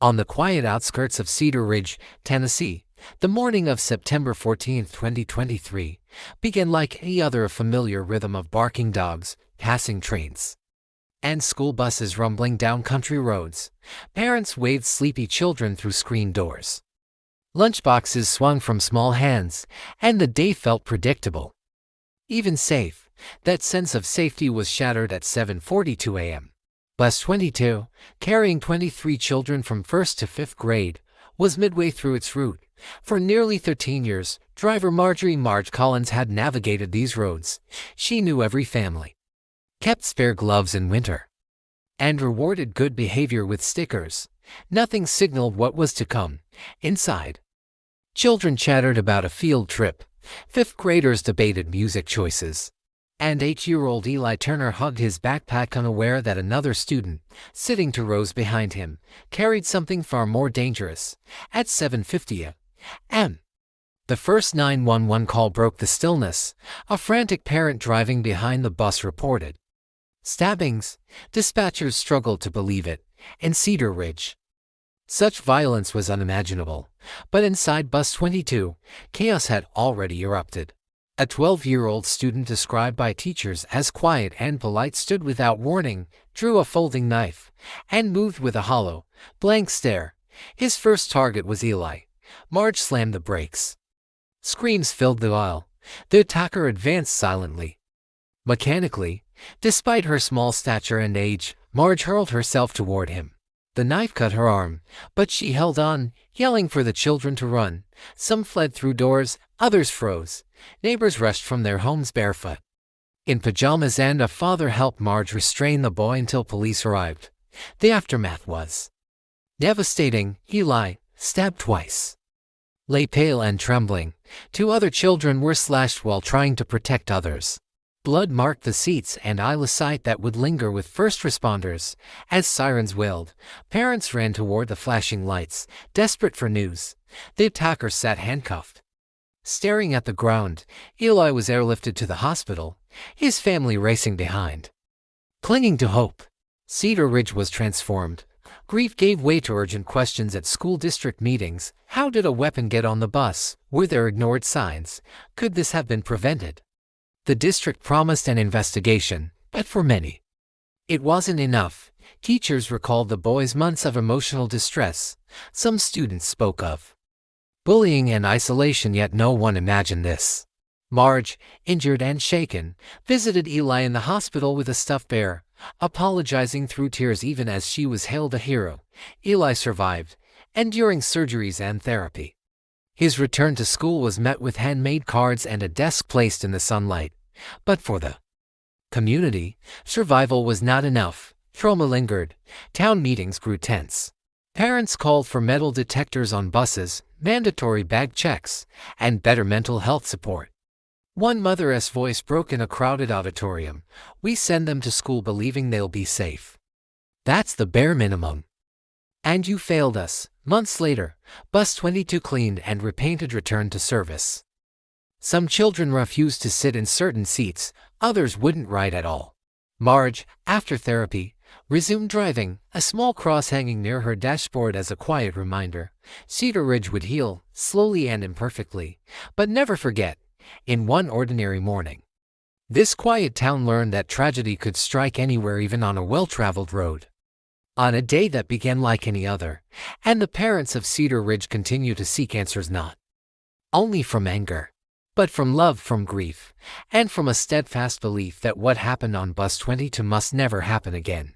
On the quiet outskirts of Cedar Ridge, Tennessee, the morning of September 14, 2023, began like any other familiar rhythm of barking dogs, passing trains, and school buses rumbling down country roads. Parents waved sleepy children through screen doors. Lunchboxes swung from small hands, and the day felt predictable. Even safe, that sense of safety was shattered at 7:42 a.m. Bus 22, carrying 23 children from 1st to 5th grade, was midway through its route. For nearly 13 years, driver Marge Collins had navigated these roads. She knew every family, kept spare gloves in winter, and rewarded good behavior with stickers. Nothing signaled what was to come. Inside, children chattered about a field trip, 5th graders debated music choices, and 8-year-old Eli Turner hugged his backpack, unaware that another student, sitting 2 rows behind him, carried something far more dangerous. At 7:50 a.m., the first 911 call broke the stillness. A frantic parent driving behind the bus reported stabbings. Dispatchers struggled to believe it. In Cedar Ridge, such violence was unimaginable. But inside Bus 22, chaos had already erupted. A 12-year-old student, described by teachers as quiet and polite, stood without warning, drew a folding knife, and moved with a hollow, blank stare. His first target was Eli. Marge slammed the brakes. Screams filled the aisle. The attacker advanced silently, mechanically. Despite her small stature and age, Marge hurled herself toward him. The knife cut her arm, but she held on, yelling for the children to run. Some fled through doors, others froze. Neighbors rushed from their homes barefoot, in pajamas, and a father helped Marge restrain the boy until police arrived. The aftermath was devastating. Eli, stabbed twice, lay pale and trembling. 2 other children were slashed while trying to protect others. Blood marked the seats, and a sight that would linger with first responders. As sirens wailed, parents ran toward the flashing lights, desperate for news. The attacker sat handcuffed, staring at the ground. Eli was airlifted to the hospital, his family racing behind, clinging to hope. Cedar Ridge was transformed. Grief gave way to urgent questions at school district meetings. How did a weapon get on the bus? Were there ignored signs? Could this have been prevented? The district promised an investigation, but for many, it wasn't enough. Teachers recalled the boys' months of emotional distress. Some students spoke of bullying and isolation, yet no one imagined this. Marge, injured and shaken, visited Eli in the hospital with a stuffed bear, apologizing through tears even as she was hailed a hero. Eli survived, enduring surgeries and therapy. His return to school was met with handmade cards and a desk placed in the sunlight. But for the community, survival was not enough. Trauma lingered. Town meetings grew tense. Parents called for metal detectors on buses, mandatory bag checks, and better mental health support. One mother's voice broke in a crowded auditorium. "We send them to school believing they'll be safe. That's the bare minimum. And you failed us." Months later, Bus 22, cleaned and repainted, returned to service. Some children refused to sit in certain seats, others wouldn't ride at all. Marge, after therapy, resumed driving, a small cross hanging near her dashboard as a quiet reminder. Cedar Ridge would heal, slowly and imperfectly, but never forget. In one ordinary morning, this quiet town learned that tragedy could strike anywhere, even on a well-traveled road. On a day that began like any other, and the parents of Cedar Ridge continue to seek answers, not only from anger, but from love, from grief, and from a steadfast belief that what happened on Bus 22 must never happen again.